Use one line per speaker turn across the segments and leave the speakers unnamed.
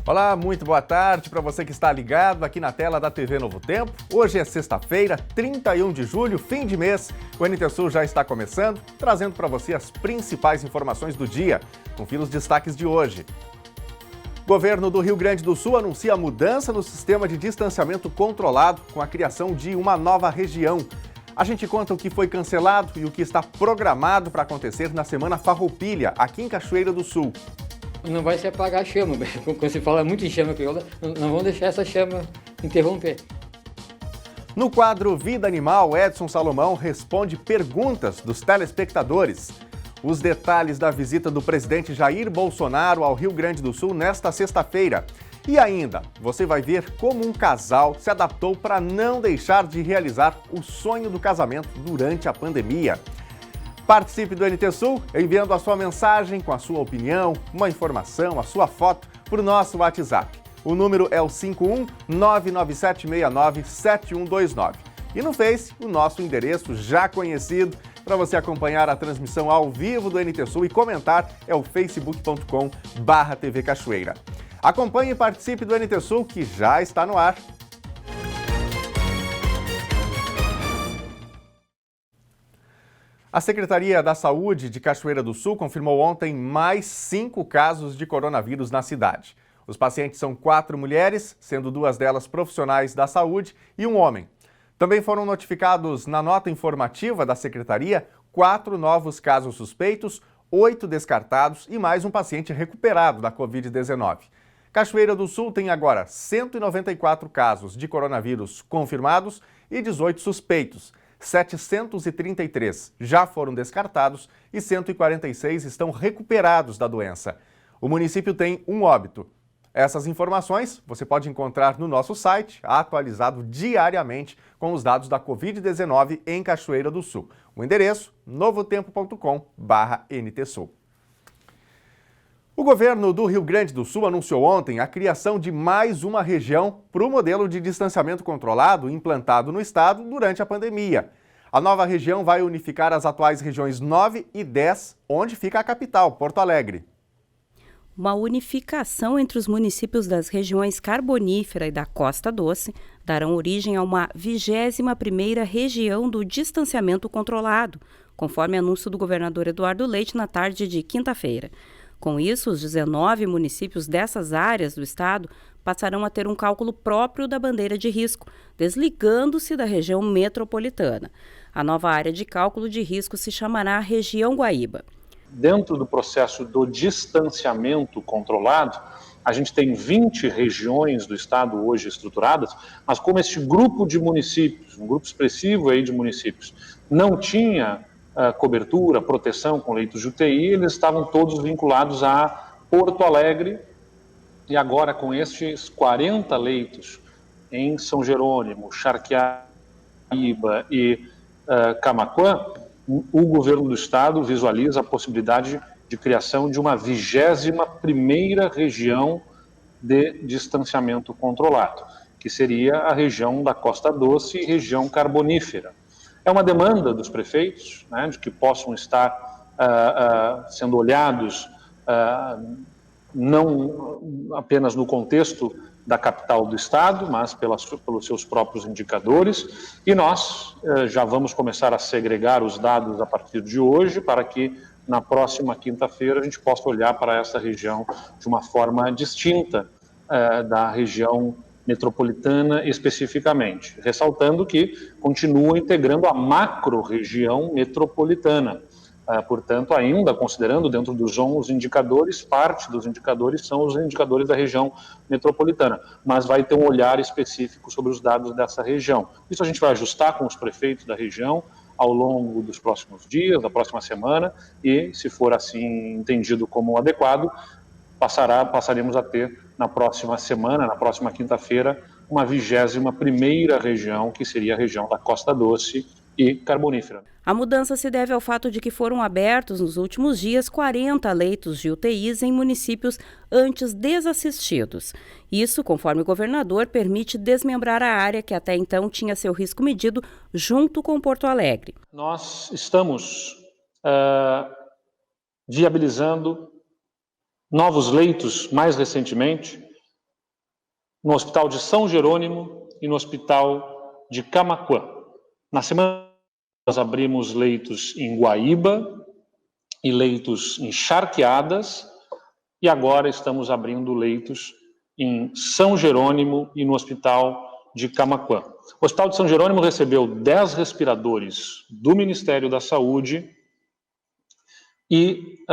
Olá, muito boa tarde para você que está ligado aqui na tela da TV Novo Tempo. Hoje é sexta-feira, 31 de julho, fim de mês. O NT Sul já está começando, trazendo para você as principais informações do dia. Confira os destaques de hoje. O governo do Rio Grande do Sul anuncia a mudança no sistema de distanciamento controlado com a criação de uma nova região. A gente conta o que foi cancelado e o que está programado para acontecer na Semana Farroupilha, aqui em Cachoeira do Sul.
Não vai se apagar a chama, quando se fala muito em chama crioula, não vamos deixar essa chama interromper.
No quadro Vida Animal, Edson Salomão responde perguntas dos telespectadores. Os detalhes da visita do presidente Jair Bolsonaro ao Rio Grande do Sul nesta sexta-feira. E ainda, você vai ver como um casal se adaptou para não deixar de realizar o sonho do casamento durante a pandemia. Participe do NT Sul enviando a sua mensagem com a sua opinião, uma informação, a sua foto para o nosso WhatsApp. O número é o 51997697129. E no Face, o nosso endereço já conhecido para você acompanhar a transmissão ao vivo do NT Sul e comentar é o facebook.com/TV Cachoeira. Acompanhe e participe do NT Sul que já está no ar. A Secretaria da Saúde de Cachoeira do Sul confirmou ontem mais 5 casos de coronavírus na cidade. Os pacientes são 4 mulheres, sendo 2 delas profissionais da saúde, e um homem. Também foram notificados na nota informativa da Secretaria 4 novos casos suspeitos, 8 descartados e mais um paciente recuperado da Covid-19. Cachoeira do Sul tem agora 194 casos de coronavírus confirmados e 18 suspeitos. 733 já foram descartados e 146 estão recuperados da doença. O município tem um óbito. Essas informações você pode encontrar no nosso site, atualizado diariamente com os dados da Covid-19 em Cachoeira do Sul. O endereço, novotempo.com/NTSul. O governo do Rio Grande do Sul anunciou ontem a criação de mais uma região para o modelo de distanciamento controlado implantado no estado durante a pandemia. A nova região vai unificar as atuais regiões 9 e 10, onde fica a capital, Porto Alegre.
Uma unificação entre os municípios das regiões Carbonífera e da Costa Doce darão origem a uma 21ª região do distanciamento controlado, conforme anúncio do governador Eduardo Leite na tarde de quinta-feira. Com isso, os 19 municípios dessas áreas do estado passarão a ter um cálculo próprio da bandeira de risco, desligando-se da região metropolitana. A nova área de cálculo de risco se chamará Região Guaíba.
Dentro do processo do distanciamento controlado, a gente tem 20 regiões do estado hoje estruturadas, mas como este grupo de municípios, um grupo expressivo aí de municípios, não tinha cobertura, proteção com leitos de UTI, eles estavam todos vinculados a Porto Alegre, e agora com estes 40 leitos em São Jerônimo, Charqueaíba e Camaquã, o governo do estado visualiza a possibilidade de criação de uma 21ª região de distanciamento controlado, que seria a região da Costa Doce e região carbonífera. É uma demanda dos prefeitos, né, de que possam estar sendo olhados não apenas no contexto da capital do estado, mas pelos seus próprios indicadores. E nós já vamos começar a segregar os dados a partir de hoje, para que na próxima quinta-feira a gente possa olhar para essa região de uma forma distinta da região metropolitana especificamente, ressaltando que continua integrando a macro-região metropolitana. Portanto, ainda considerando dentro dos 11 indicadores, parte dos indicadores são os indicadores da região metropolitana, mas vai ter um olhar específico sobre os dados dessa região. Isso a gente vai ajustar com os prefeitos da região ao longo dos próximos dias, da próxima semana, e, se for assim entendido como adequado, passaremos a ter na próxima semana, na próxima quinta-feira, uma 21ª região, que seria a região da Costa Doce e Carbonífera.
A mudança se deve ao fato de que foram abertos nos últimos dias 40 leitos de UTIs em municípios antes desassistidos. Isso, conforme o governador, permite desmembrar a área que até então tinha seu risco medido junto com Porto Alegre.
Nós estamos viabilizando novos leitos mais recentemente no Hospital de São Jerônimo e no Hospital de Camaquã. Na semana, nós abrimos leitos em Guaíba e leitos em Charqueadas, e agora estamos abrindo leitos em São Jerônimo e no Hospital de Camaquã. O Hospital de São Jerônimo recebeu 10 respiradores do Ministério da Saúde e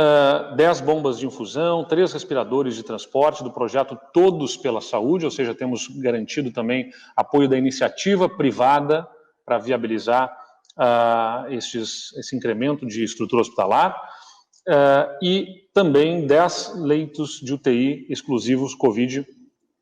10 bombas de infusão, 3 respiradores de transporte do projeto Todos pela Saúde, ou seja, temos garantido também apoio da iniciativa privada para viabilizar esse incremento de estrutura hospitalar, e também 10 leitos de UTI exclusivos Covid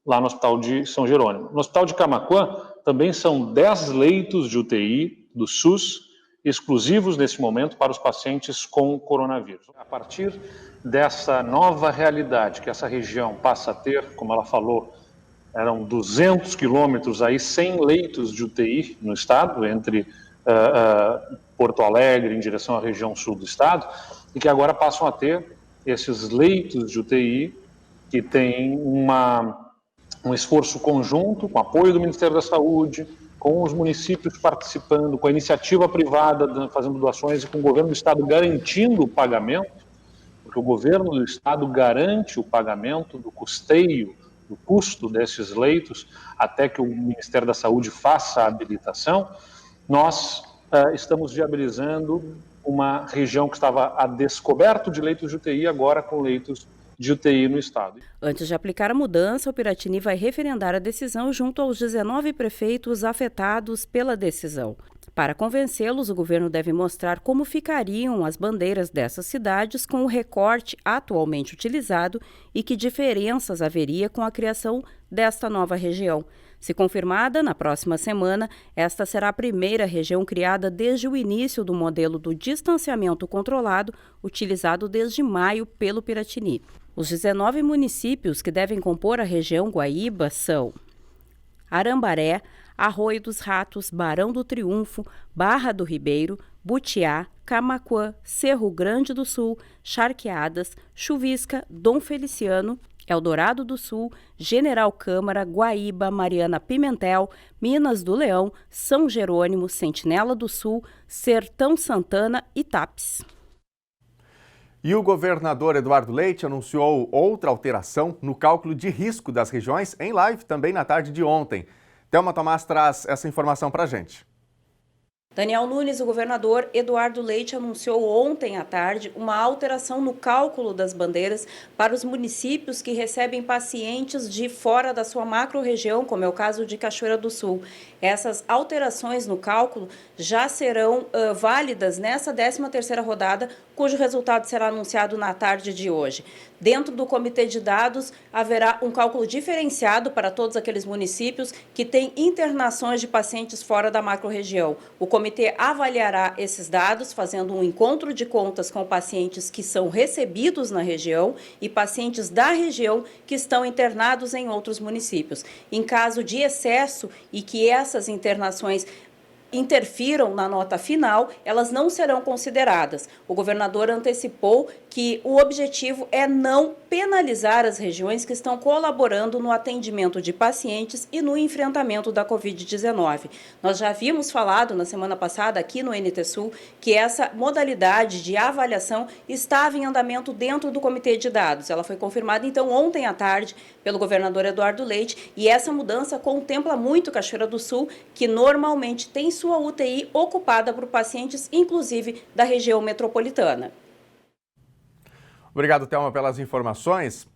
lá no Hospital de São Jerônimo. No Hospital de Camaquã também são 10 leitos de UTI do SUS exclusivos nesse momento para os pacientes com coronavírus. A partir dessa nova realidade que essa região passa a ter, como ela falou, eram 200 quilômetros aí, 100 leitos de UTI no estado, entre Porto Alegre em direção à região sul do estado, e que agora passam a ter esses leitos de UTI que têm um esforço conjunto, com apoio do Ministério da Saúde, com os municípios participando, com a iniciativa privada fazendo doações e com o governo do estado garantindo o pagamento, porque o governo do estado garante o pagamento do custeio, do custo desses leitos, até que o Ministério da Saúde faça a habilitação. Nós estamos viabilizando uma região que estava a descoberto de leitos de UTI, agora com leitos de UTI no estado.
Antes de aplicar a mudança, o Piratini vai referendar a decisão junto aos 19 prefeitos afetados pela decisão. Para convencê-los, o governo deve mostrar como ficariam as bandeiras dessas cidades com o recorte atualmente utilizado e que diferenças haveria com a criação desta nova região. Se confirmada, na próxima semana, esta será a primeira região criada desde o início do modelo do distanciamento controlado, utilizado desde maio pelo Piratini. Os 19 municípios que devem compor a região Guaíba são Arambaré, Arroio dos Ratos, Barão do Triunfo, Barra do Ribeiro, Butiá, Camaquã, Cerro Grande do Sul, Charqueadas, Chuvisca, Dom Feliciano, Eldorado do Sul, General Câmara, Guaíba, Mariana Pimentel, Minas do Leão, São Jerônimo, Sentinela do Sul, Sertão Santana e Tapes.
E o governador Eduardo Leite anunciou outra alteração no cálculo de risco das regiões em live também na tarde de ontem. Thelma Tomás traz essa informação para a gente.
Daniel Nunes, o governador Eduardo Leite, anunciou ontem à tarde uma alteração no cálculo das bandeiras para os municípios que recebem pacientes de fora da sua macro-região, como é o caso de Cachoeira do Sul. Essas alterações no cálculo já serão válidas nessa 13ª rodada, cujo resultado será anunciado na tarde de hoje. Dentro do comitê de dados, haverá um cálculo diferenciado para todos aqueles municípios que têm internações de pacientes fora da macro-região. O comitê avaliará esses dados, fazendo um encontro de contas com pacientes que são recebidos na região e pacientes da região que estão internados em outros municípios. Em caso de excesso e que essas internações interfiram na nota final, elas não serão consideradas. O governador antecipou que o objetivo é não penalizar as regiões que estão colaborando no atendimento de pacientes e no enfrentamento da Covid-19. Nós já havíamos falado na semana passada aqui no NT Sul que essa modalidade de avaliação estava em andamento dentro do comitê de dados. Ela foi confirmada, então, ontem à tarde pelo governador Eduardo Leite, e essa mudança contempla muito Cachoeira do Sul, que normalmente tem sua UTI ocupada por pacientes, inclusive da região metropolitana.
Obrigado, Thelma, pelas informações.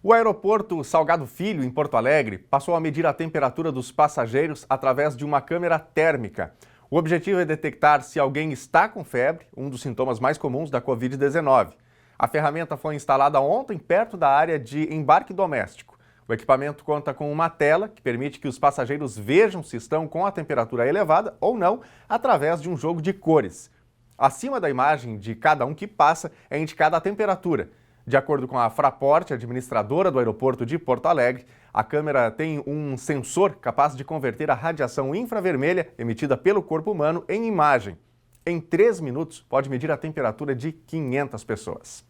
O aeroporto Salgado Filho, em Porto Alegre, passou a medir a temperatura dos passageiros através de uma câmera térmica. O objetivo é detectar se alguém está com febre, um dos sintomas mais comuns da Covid-19. A ferramenta foi instalada ontem perto da área de embarque doméstico. O equipamento conta com uma tela que permite que os passageiros vejam se estão com a temperatura elevada ou não através de um jogo de cores. Acima da imagem de cada um que passa é indicada a temperatura. De acordo com a Fraport, administradora do aeroporto de Porto Alegre, a câmera tem um sensor capaz de converter a radiação infravermelha emitida pelo corpo humano em imagem. Em 3 minutos, pode medir a temperatura de 500 pessoas.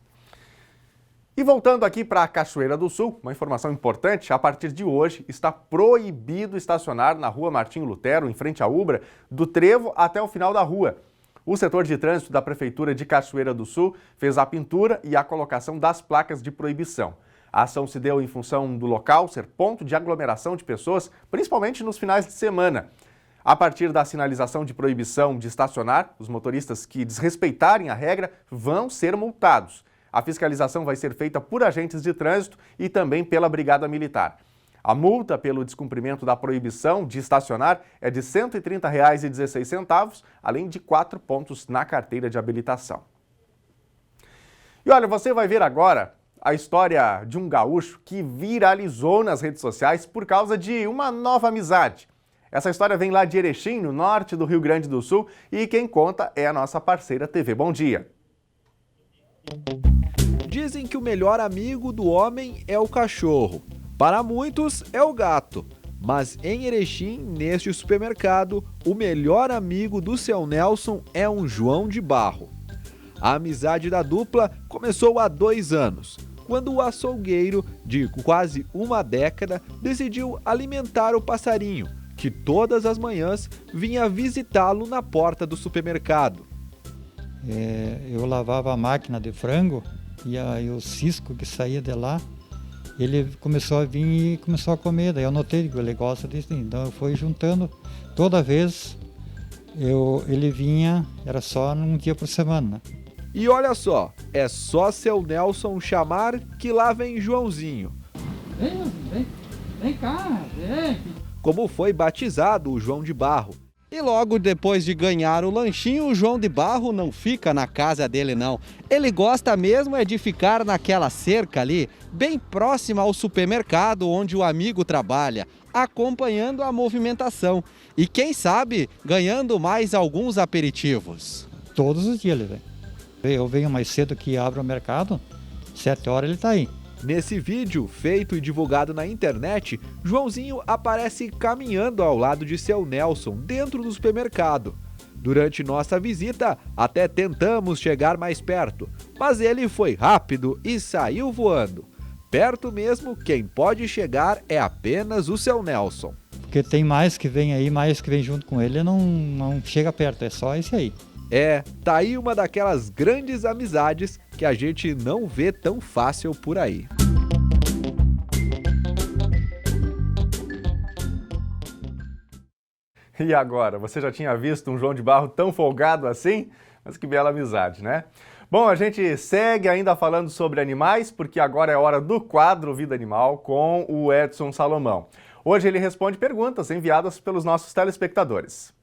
E voltando aqui para a Cachoeira do Sul, uma informação importante: a partir de hoje está proibido estacionar na rua Martinho Lutero, em frente à Ubra, do trevo até o final da rua. O setor de trânsito da Prefeitura de Cachoeira do Sul fez a pintura e a colocação das placas de proibição. A ação se deu em função do local ser ponto de aglomeração de pessoas, principalmente nos finais de semana. A partir da sinalização de proibição de estacionar, os motoristas que desrespeitarem a regra vão ser multados. A fiscalização vai ser feita por agentes de trânsito e também pela Brigada Militar. A multa pelo descumprimento da proibição de estacionar é de R$ 130,16, além de 4 pontos na carteira de habilitação. E olha, você vai ver agora a história de um gaúcho que viralizou nas redes sociais por causa de uma nova amizade. Essa história vem lá de Erechim, no norte do Rio Grande do Sul, e quem conta é a nossa parceira TV Bom Dia.
Dizem que o melhor amigo do homem é o cachorro. Para muitos é o gato. Mas em Erechim, neste supermercado, o melhor amigo do seu Nelson é um João de Barro. A amizade da dupla começou há 2 anos, quando o açougueiro, de quase uma década, decidiu alimentar o passarinho, que todas as manhãs vinha visitá-lo na porta do supermercado.
Eu lavava a máquina de frango e aí o cisco que saía de lá, ele começou a vir e começou a comer. Daí eu notei que ele gosta disso, então eu fui juntando. Toda vez ele vinha, era só um dia por semana.
E olha só, é só seu Nelson chamar que lá vem Joãozinho.
Vem cá, vem.
Como foi batizado o João de Barro.
E logo depois de ganhar o lanchinho, o João de Barro não fica na casa dele não. Ele gosta mesmo é de ficar naquela cerca ali, bem próxima ao supermercado onde o amigo trabalha, acompanhando a movimentação. E quem sabe, ganhando mais alguns aperitivos.
Todos os dias ele vem. Eu venho mais cedo que abro o mercado, 7 horas ele está aí.
Nesse vídeo, feito e divulgado na internet, Joãozinho aparece caminhando ao lado de seu Nelson dentro do supermercado. Durante nossa visita, até tentamos chegar mais perto, mas ele foi rápido e saiu voando. Perto mesmo, quem pode chegar é apenas o seu Nelson.
Porque tem mais que vem aí, mais que vem junto com ele, não chega perto, é só esse aí.
Tá aí uma daquelas grandes amizades que a gente não vê tão fácil por aí.
E agora, você já tinha visto um João de Barro tão folgado assim? Mas que bela amizade, né? Bom, a gente segue ainda falando sobre animais, porque agora é hora do quadro Vida Animal com o Edson Salomão. Hoje ele responde perguntas enviadas pelos nossos telespectadores.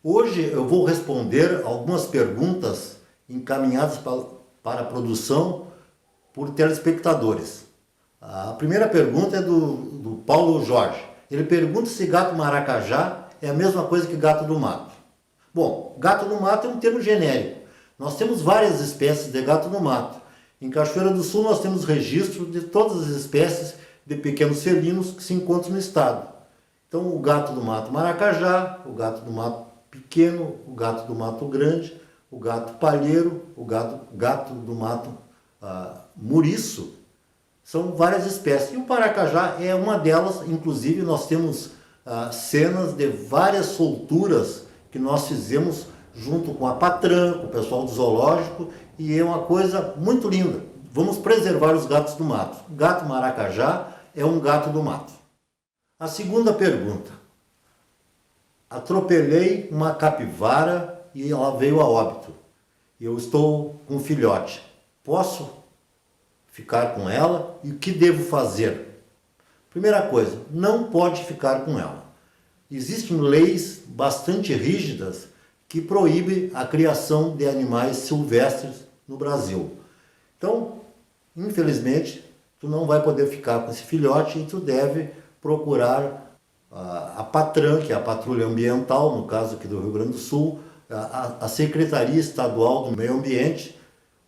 Hoje eu vou responder algumas perguntas encaminhadas para a produção por telespectadores. A primeira pergunta é do Paulo Jorge. Ele pergunta se gato maracajá é a mesma coisa que gato do mato. Bom, gato do mato é um termo genérico. Nós temos várias espécies de gato do mato. Em Cachoeira do Sul nós temos registro de todas as espécies de pequenos felinos que se encontram no estado. Então o gato do mato maracajá, o gato do mato pequeno, o gato do mato grande, o gato palheiro, o gato do mato muriço, são várias espécies. E o maracajá é uma delas, inclusive nós temos cenas de várias solturas que nós fizemos junto com a Patran, com o pessoal do zoológico, e é uma coisa muito linda. Vamos preservar os gatos do mato. O gato maracajá é um gato do mato. A segunda pergunta. Atropelei uma capivara e ela veio a óbito. Eu estou com um filhote. Posso ficar com ela e o que devo fazer? Primeira coisa, não pode ficar com ela. Existem leis bastante rígidas que proíbem a criação de animais silvestres no Brasil. Então, infelizmente, tu não vai poder ficar com esse filhote e tu deve procurar a Patran, que é a Patrulha Ambiental, no caso aqui do Rio Grande do Sul, a Secretaria Estadual do Meio Ambiente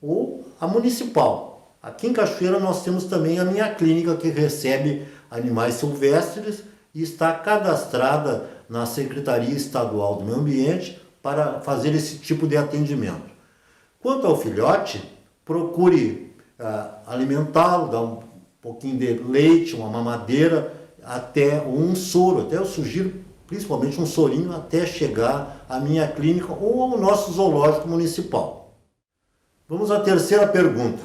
ou a Municipal. Aqui em Cachoeira nós temos também a minha clínica que recebe animais silvestres e está cadastrada na Secretaria Estadual do Meio Ambiente para fazer esse tipo de atendimento. Quanto ao filhote, procure alimentá-lo, dar um pouquinho de leite, uma mamadeira, até um soro. Até eu sugiro principalmente um sorinho até chegar à minha clínica ou ao nosso zoológico municipal. Vamos à terceira pergunta.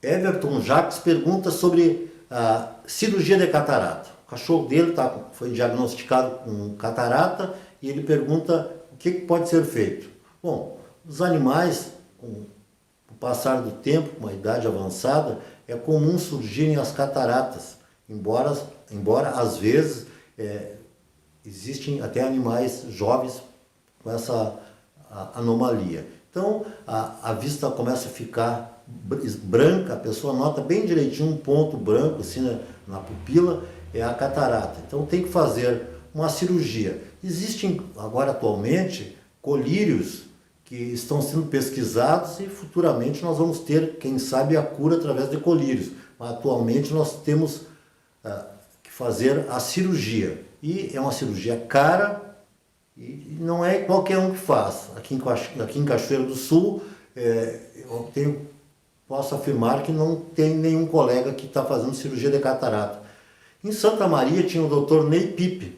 Everton Jacques pergunta sobre a cirurgia de catarata. O cachorro dele foi diagnosticado com catarata e ele pergunta o que pode ser feito. Bom, os animais, com o passar do tempo, com uma idade avançada, é comum surgirem as cataratas, embora às vezes existem até animais jovens com essa anomalia. Então, a vista começa a ficar branca, a pessoa nota bem direitinho um ponto branco assim na pupila, é a catarata. Então, tem que fazer uma cirurgia. Existem agora atualmente colírios que estão sendo pesquisados e futuramente nós vamos ter, quem sabe, a cura através de colírios. Mas atualmente nós temos que fazer a cirurgia. E é uma cirurgia cara e não é qualquer um que faz. Aqui em Cachoeira do Sul, posso afirmar que não tem nenhum colega que está fazendo cirurgia de catarata. Em Santa Maria tinha o Dr. Ney Pipe,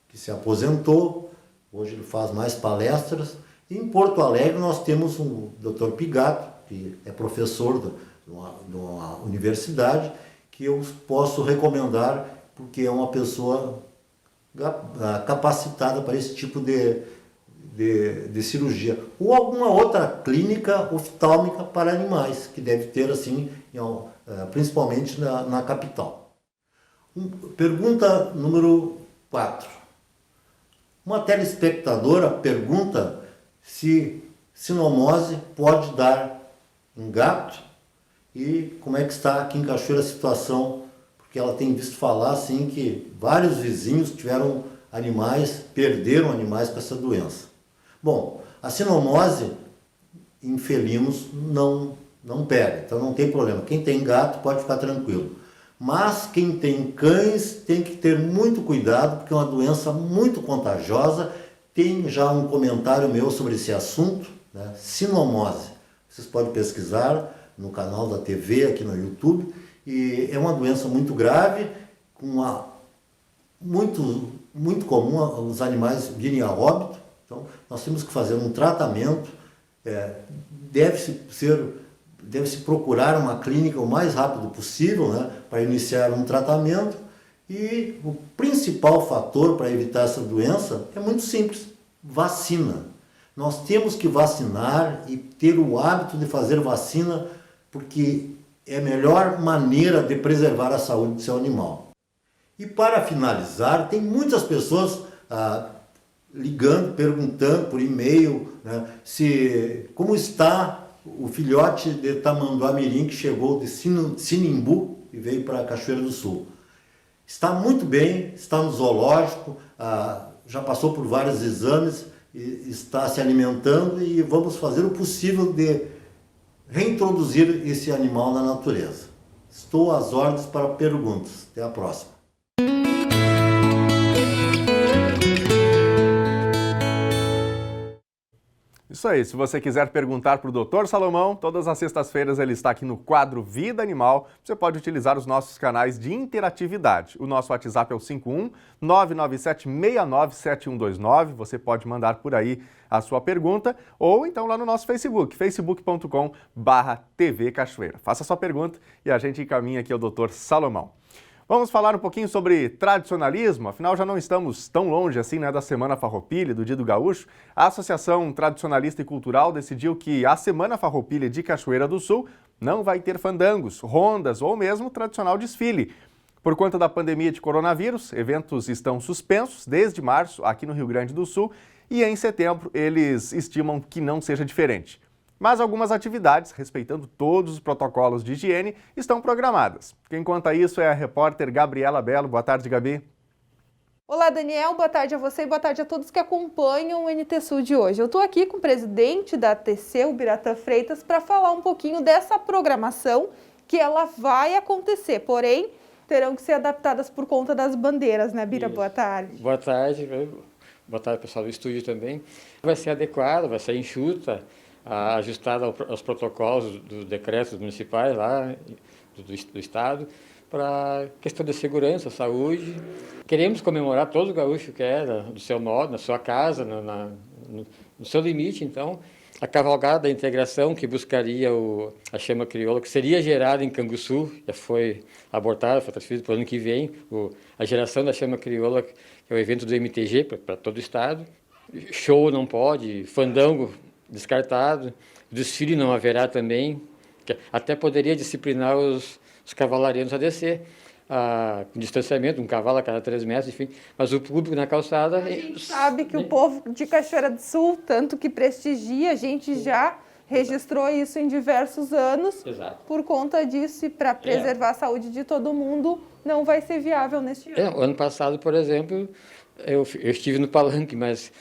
que se aposentou, hoje ele faz mais palestras. E em Porto Alegre nós temos o Dr. Pigato, que é professor de uma universidade, que eu posso recomendar porque é uma pessoa capacitada para esse tipo de cirurgia. Ou alguma outra clínica oftálmica para animais, que deve ter assim, principalmente na capital. Pergunta número 4. Uma telespectadora pergunta se sinomose pode dar em gato e como é que está aqui em Cachoeira a situação, porque ela tem visto falar assim que vários vizinhos perderam animais com essa doença. Bom, a sinomose em felinos não pega, então não tem problema. Quem tem gato pode ficar tranquilo. Mas quem tem cães tem que ter muito cuidado, porque é uma doença muito contagiosa. Tem já um comentário meu sobre esse assunto, né? Sinomose. Vocês podem pesquisar no canal da TV, aqui no YouTube. E é uma doença muito grave, muito comum os animais virem a óbito. Então, nós temos que fazer um tratamento. Deve-se procurar uma clínica o mais rápido possível, né, para iniciar um tratamento. E o principal fator para evitar essa doença é muito simples: vacina. Nós temos que vacinar e ter o hábito de fazer vacina, porque é a melhor maneira de preservar a saúde do seu animal. E para finalizar, tem muitas pessoas ligando, perguntando por e-mail, né, como está o filhote de tamanduá-mirim que chegou de Sinimbu e veio para Cachoeira do Sul. Está muito bem, está no zoológico, já passou por vários exames, está se alimentando e vamos fazer o possível de reintroduzir esse animal na natureza. Estou às ordens para perguntas. Até a próxima.
Isso aí, se você quiser perguntar para o Dr. Salomão, todas as sextas-feiras ele está aqui no quadro Vida Animal. Você pode utilizar os nossos canais de interatividade. O nosso WhatsApp é o 51-997697129. Você pode mandar por aí a sua pergunta ou então lá no nosso Facebook, facebook.com/TV Cachoeira. Faça a sua pergunta e a gente encaminha aqui ao Dr. Salomão. Vamos falar um pouquinho sobre tradicionalismo, afinal já não estamos tão longe assim, né, da Semana Farroupilha, do Dia do Gaúcho. A Associação Tradicionalista e Cultural decidiu que a Semana Farroupilha de Cachoeira do Sul não vai ter fandangos, rondas ou mesmo tradicional desfile. Por conta da pandemia de coronavírus, eventos estão suspensos desde março aqui no Rio Grande do Sul e em setembro eles estimam que não seja diferente. Mas algumas atividades, respeitando todos os protocolos de higiene, estão programadas. Quem conta isso é a repórter Gabriela Belo. Boa tarde, Gabi.
Olá, Daniel. Boa tarde a você e boa tarde a todos que acompanham o NT Sul de hoje. Eu estou aqui com o presidente da TC, o Biratã Freitas, para falar um pouquinho dessa programação que ela vai acontecer, porém, terão que ser adaptadas por conta das bandeiras, né, Bira?
Isso.
Boa tarde.
Boa tarde. Boa tarde, pessoal do estúdio também. Vai ser adequada, vai ser enxuta, ajustada aos protocolos dos decretos municipais lá do Estado, para questão de segurança, saúde. Queremos comemorar todo o gaúcho que do seu modo, na sua casa, no seu limite. Então, a cavalgada da integração que buscaria a chama crioula, que seria gerada em Canguçu, já foi abortada, foi transferida para o ano que vem, a geração da chama crioula, que é o evento do MTG para todo o estado. Show não pode, fandango descartado, desfile não haverá também, que até poderia disciplinar os cavalarianos a descer, com distanciamento, um cavalo a cada 3 metros, enfim, mas o público na calçada...
A gente sabe que o povo de Cachoeira do Sul, tanto que prestigia, a gente já registrou isso em diversos anos.
Exato.
Por conta disso, e para preservar a saúde de todo mundo, não vai ser viável neste ano.
O ano passado, por exemplo, eu estive no Palanque, mas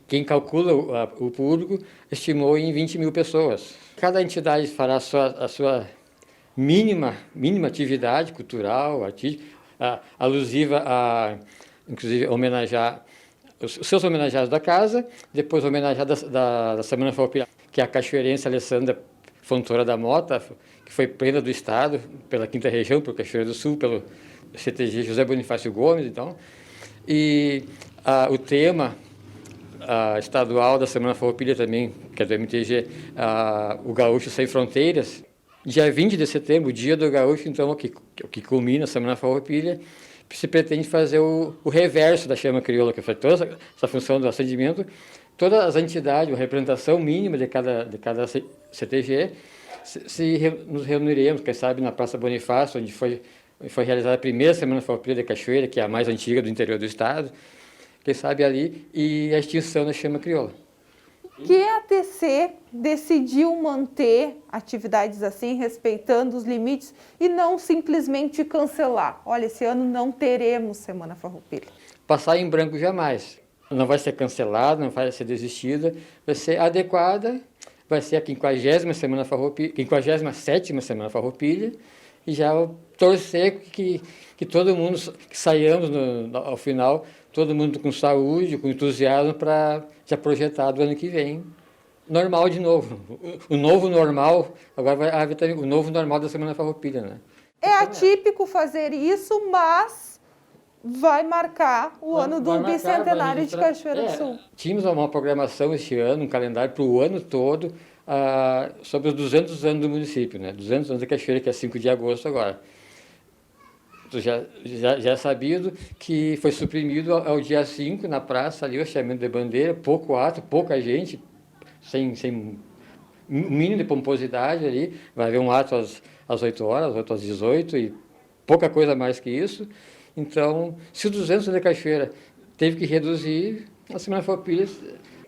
quem calcula o público estimou em 20 mil pessoas. Cada entidade fará a sua mínima atividade cultural, artística, alusiva inclusive, homenagear os seus homenageados da casa, depois homenagear da Semana Farroupilha, que é a cachoeirense Alessandra Fontoura da Mota, que foi prenda do Estado pela 5ª Região, por Cachoeira do Sul, pelo CTG José Bonifácio Gomes, então. E o tema estadual da Semana Farroupilha também, que é do MTG, o Gaúcho Sem Fronteiras. Dia 20 de setembro, o Dia do Gaúcho, então, que culmina a Semana Farroupilha, se pretende fazer o reverso da chama crioula, que faz toda essa função do acendimento. Todas as entidades, uma representação mínima de cada CTG, nos reuniremos, quem sabe, na Praça Bonifácio, onde foi realizada a primeira Semana Farroupilha de Cachoeira, que é a mais antiga do interior do estado, quem sabe ali, e a extinção da chama crioula.
Que a TC decidiu manter atividades assim, respeitando os limites e não simplesmente cancelar. Olha, esse ano não teremos Semana Farroupilha.
Passar em branco jamais. Não vai ser cancelada, não vai ser desistida, vai ser adequada, vai ser a 57ª Semana Farroupilha, e já torcer que todo mundo, que saiamos ao final, todo mundo com saúde, com entusiasmo para já projetar do ano que vem. Normal de novo. O novo normal, agora vai haver também o novo normal da Semana Farroupilha, né?
É atípico fazer isso, mas vai marcar o ano do bicentenário de Cachoeira do Sul.
Tínhamos uma programação este ano, um calendário para o ano todo, sobre os 200 anos do município, né? 200 anos da Cachoeira, que é 5 de agosto agora. Já é sabido que foi suprimido ao dia 5, na praça, ali, o hasteamento de bandeira, pouco ato, pouca gente, sem um mínimo de pomposidade ali. Vai haver um ato às 8 horas, outro às 18, e pouca coisa mais que isso. Então, se o 200 de Cachoeira teve que reduzir, a Semana Farroupilha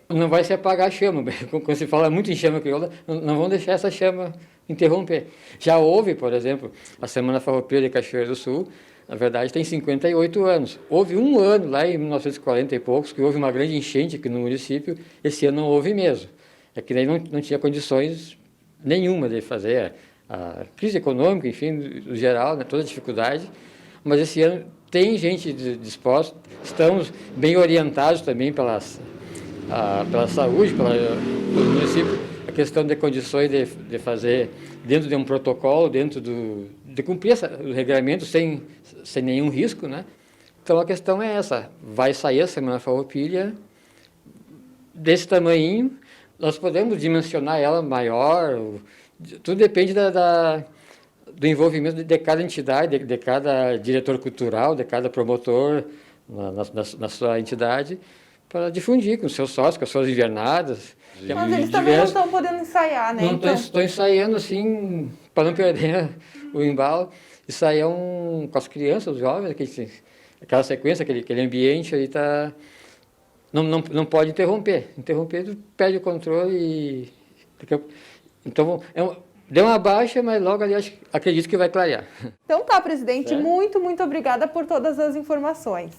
não vai se apagar a chama. Quando se fala muito em chama crioula, não vão deixar essa chama interromper. Já houve, por exemplo, a Semana Farroupilha de Cachoeira do Sul, na verdade tem 58 anos. Houve um ano, lá em 1940 e poucos, que houve uma grande enchente aqui no município, esse ano não houve mesmo. É que daí não tinha condições nenhuma de fazer a crise econômica, enfim, no geral, né, toda a dificuldade, mas esse ano tem gente disposta, estamos bem orientados também pela saúde, pelo município, a questão de condições de fazer dentro de um protocolo, de cumprir o regramento sem nenhum risco, né? Então a questão é essa, vai sair a Semana Farroupilha desse tamanhinho, nós podemos dimensionar ela maior, tudo depende do envolvimento de cada entidade, de cada diretor cultural, de cada promotor na sua entidade, para difundir com os seus sócios, com as suas invernadas.
Mas eles também não estão podendo ensaiar, né?
Não estão ensaiando assim, para não perder o embalo. Ensaiam com as crianças, os jovens, aquela sequência, aquele ambiente aí está... Não pode interromper. Interromper, tu perde o controle e... Então, deu uma baixa, mas logo ali acredito que vai clarear.
Então tá, presidente. Muito obrigada por todas as informações.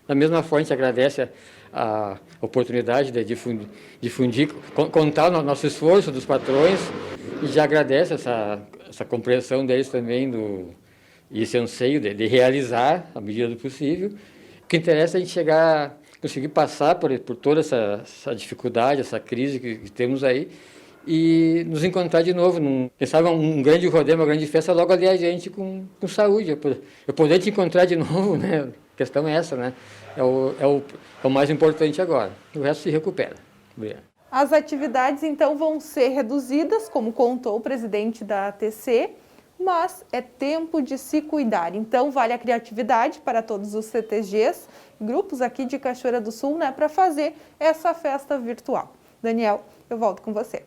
Da mesma forma, a gente agradece a oportunidade de difundir, contar o nosso esforço dos patrões e já agradece essa compreensão deles também e esse anseio de realizar, à medida do possível. que interessa é a gente conseguir passar por toda essa dificuldade, essa crise que temos aí, e nos encontrar de novo. Quem sabe um grande rodeio, uma grande festa, logo ali a gente com saúde. Eu poder te encontrar de novo, né? A questão é essa, né? É o mais importante agora. O resto se recupera. Obrigado.
As atividades, então, vão ser reduzidas, como contou o presidente da ATC, mas é tempo de se cuidar. Então, vale a criatividade para todos os CTGs, grupos aqui de Cachoeira do Sul, né, para fazer essa festa virtual. Daniel, eu volto com você.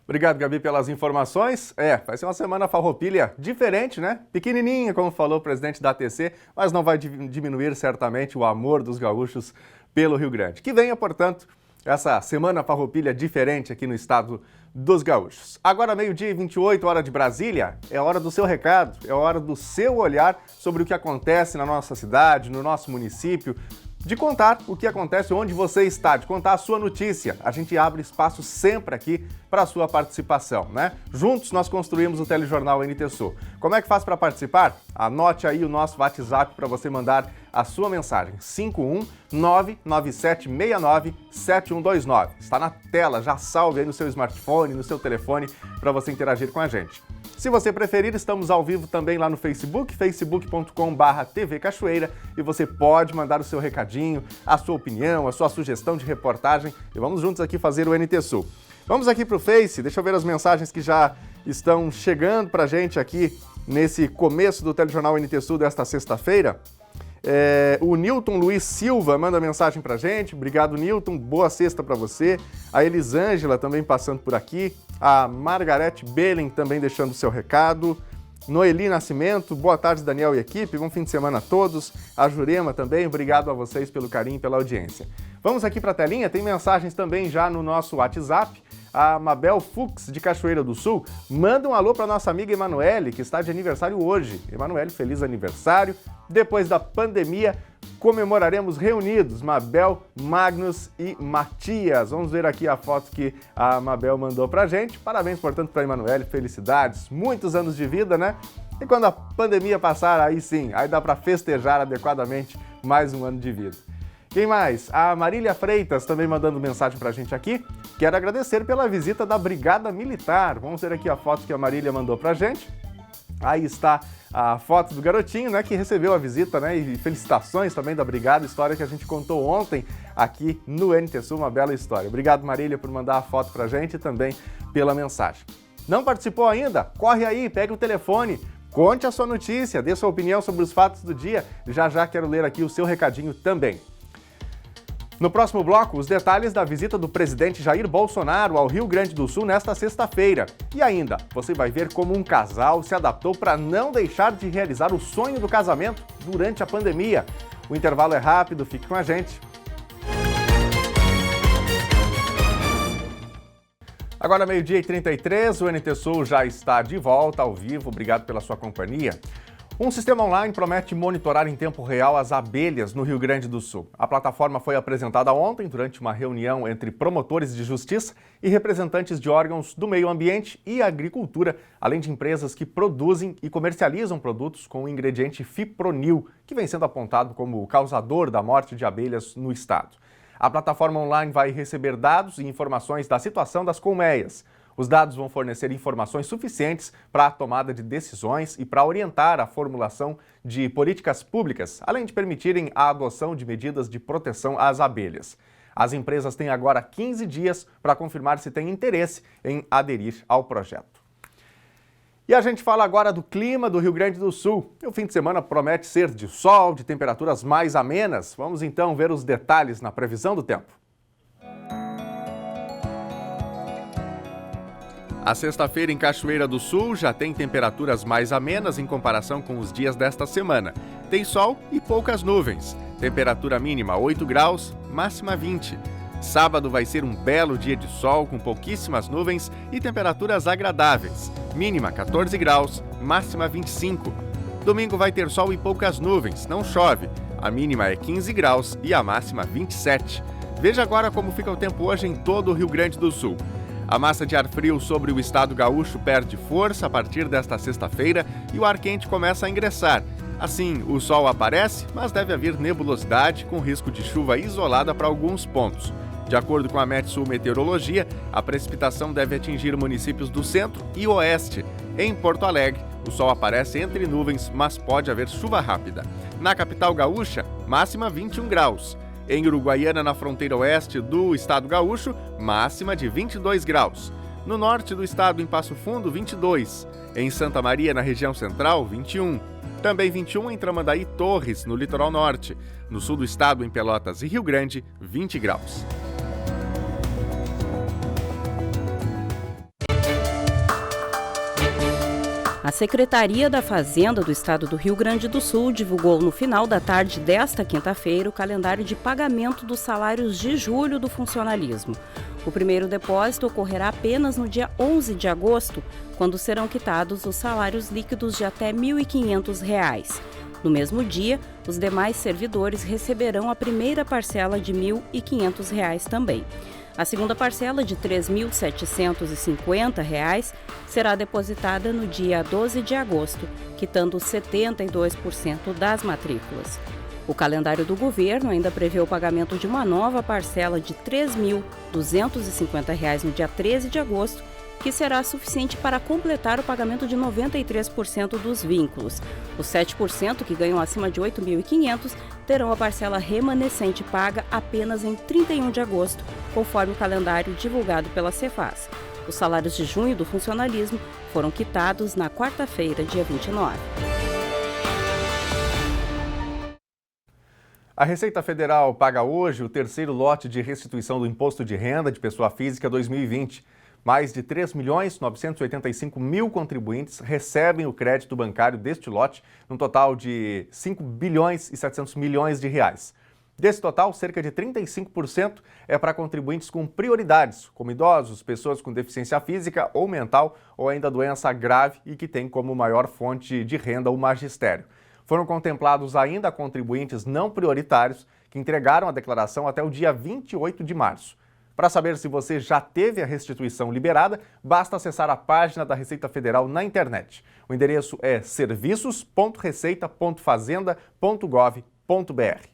Obrigado, Gabi, pelas informações. Vai ser uma semana farroupilha diferente, né? Pequenininha, como falou o presidente da ATC, mas não vai diminuir certamente o amor dos gaúchos pelo Rio Grande. Que venha, portanto, essa semana farroupilha diferente aqui no estado dos gaúchos. Agora, 12h28, hora de Brasília, é hora do seu recado, é hora do seu olhar sobre o que acontece na nossa cidade, no nosso município, de contar o que acontece onde você está, de contar a sua notícia. A gente abre espaço sempre aqui para a sua participação, né? Juntos nós construímos o telejornal NT Sul. Como é que faz para participar? Anote aí o nosso WhatsApp para você mandar a sua mensagem. 51997697129. Está na tela, já salve aí no seu smartphone, no seu telefone, para você interagir com a gente. Se você preferir, estamos ao vivo também lá no Facebook, facebook.com/TV Cachoeira, e você pode mandar o seu recadinho, a sua opinião, a sua sugestão de reportagem, e vamos juntos aqui fazer o NT Sul. Vamos aqui para o Face, deixa eu ver as mensagens que já estão chegando para a gente aqui nesse começo do telejornal NT Sul desta sexta-feira. O Nilton Luiz Silva manda mensagem pra gente. Obrigado, Nilton. Boa sexta para você. A Elisângela também passando por aqui. A Margarete Belen também deixando seu recado. Noeli Nascimento. Boa tarde, Daniel e equipe. Bom fim de semana a todos. A Jurema também. Obrigado a vocês pelo carinho e pela audiência. Vamos aqui para a telinha. Tem mensagens também já no nosso WhatsApp. A Mabel Fux, de Cachoeira do Sul, manda um alô para nossa amiga Emanuele, que está de aniversário hoje. Emanuele, feliz aniversário. Depois da pandemia, comemoraremos reunidos, Mabel, Magnus e Matias. Vamos ver aqui a foto que a Mabel mandou para a gente. Parabéns, portanto, para a Emanuele, felicidades. Muitos anos de vida, né? E quando a pandemia passar, aí sim, aí dá para festejar adequadamente mais um ano de vida. Quem mais? A Marília Freitas também mandando mensagem pra gente aqui. Quero agradecer pela visita da Brigada Militar. Vamos ver aqui a foto que a Marília mandou pra gente. Aí está a foto do garotinho, né, que recebeu a visita, né, e felicitações também da Brigada, história que a gente contou ontem aqui no NT Sul, uma bela história. Obrigado, Marília, por mandar a foto pra gente e também pela mensagem. Não participou ainda? Corre aí, pega o telefone. Conte a sua notícia, dê sua opinião sobre os fatos do dia. Já já quero ler aqui o seu recadinho também. No próximo bloco, os detalhes da visita do presidente Jair Bolsonaro ao Rio Grande do Sul nesta sexta-feira. E ainda, você vai ver como um casal se adaptou para não deixar de realizar o sonho do casamento durante a pandemia. O intervalo é rápido, fique com a gente. Agora, 12h33, o NT Sul já está de volta ao vivo. Obrigado pela sua companhia. Um sistema online promete monitorar em tempo real as abelhas no Rio Grande do Sul. A plataforma foi apresentada ontem durante uma reunião entre promotores de justiça e representantes de órgãos do meio ambiente e agricultura, além de empresas que produzem e comercializam produtos com o ingrediente fipronil, que vem sendo apontado como o causador da morte de abelhas no estado. A plataforma online vai receber dados e informações da situação das colmeias. Os dados vão fornecer informações suficientes para a tomada de decisões e para orientar a formulação de políticas públicas, além de permitirem a adoção de medidas de proteção às abelhas. As empresas têm agora 15 dias para confirmar se têm interesse em aderir ao projeto. E a gente fala agora do clima do Rio Grande do Sul. O fim de semana promete ser de sol, de temperaturas mais amenas. Vamos então ver os detalhes na previsão do tempo. A sexta-feira em Cachoeira do Sul já tem temperaturas mais amenas em comparação com os dias desta semana. Tem sol e poucas nuvens. Temperatura mínima 8 graus, máxima 20. Sábado vai ser um belo dia de sol com pouquíssimas nuvens e temperaturas agradáveis. Mínima 14 graus, máxima 25. Domingo vai ter sol e poucas nuvens, não chove. A mínima é 15 graus e a máxima 27. Veja agora como fica o tempo hoje em todo o Rio Grande do Sul. A massa de ar frio sobre o estado gaúcho perde força a partir desta sexta-feira e o ar quente começa a ingressar. Assim, o sol aparece, mas deve haver nebulosidade com risco de chuva isolada para alguns pontos. De acordo com a Metsul Meteorologia, a precipitação deve atingir municípios do centro e oeste. Em Porto Alegre, o sol aparece entre nuvens, mas pode haver chuva rápida. Na capital gaúcha, máxima 21 graus. Em Uruguaiana, na fronteira oeste do estado gaúcho, máxima de 22 graus. No norte do estado, em Passo Fundo, 22. Em Santa Maria, na região central, 21. Também 21 em Tramandaí e Torres, no litoral norte. No sul do estado, em Pelotas e Rio Grande, 20 graus.
A Secretaria da Fazenda do Estado do Rio Grande do Sul divulgou no final da tarde desta quinta-feira o calendário de pagamento dos salários de julho do funcionalismo. O primeiro depósito ocorrerá apenas no dia 11 de agosto, quando serão quitados os salários líquidos de até R$ 1.500. No mesmo dia, os demais servidores receberão a primeira parcela de R$ 1.500 também. A segunda parcela, de R$ 3.750, será depositada no dia 12 de agosto, quitando 72% das matrículas. O calendário do governo ainda prevê o pagamento de uma nova parcela de R$ 3.250 no dia 13 de agosto, que será suficiente para completar o pagamento de 93% dos vínculos. Os 7% que ganham acima de R$ 8.500 terão a parcela remanescente paga apenas em 31 de agosto, conforme o calendário divulgado pela Cefaz. Os salários de junho do funcionalismo foram quitados na quarta-feira, dia 29.
A Receita Federal paga hoje o terceiro lote de restituição do Imposto de Renda de Pessoa Física 2020. Mais de 3.985.000 contribuintes recebem o crédito bancário deste lote, num total de 5 bilhões e 700 milhões de reais. Desse total, cerca de 35% é para contribuintes com prioridades, como idosos, pessoas com deficiência física ou mental ou ainda doença grave e que têm como maior fonte de renda o magistério. Foram contemplados ainda contribuintes não prioritários que entregaram a declaração até o dia 28 de março. Para saber se você já teve a restituição liberada, basta acessar a página da Receita Federal na internet. O endereço é serviços.receita.fazenda.gov.br.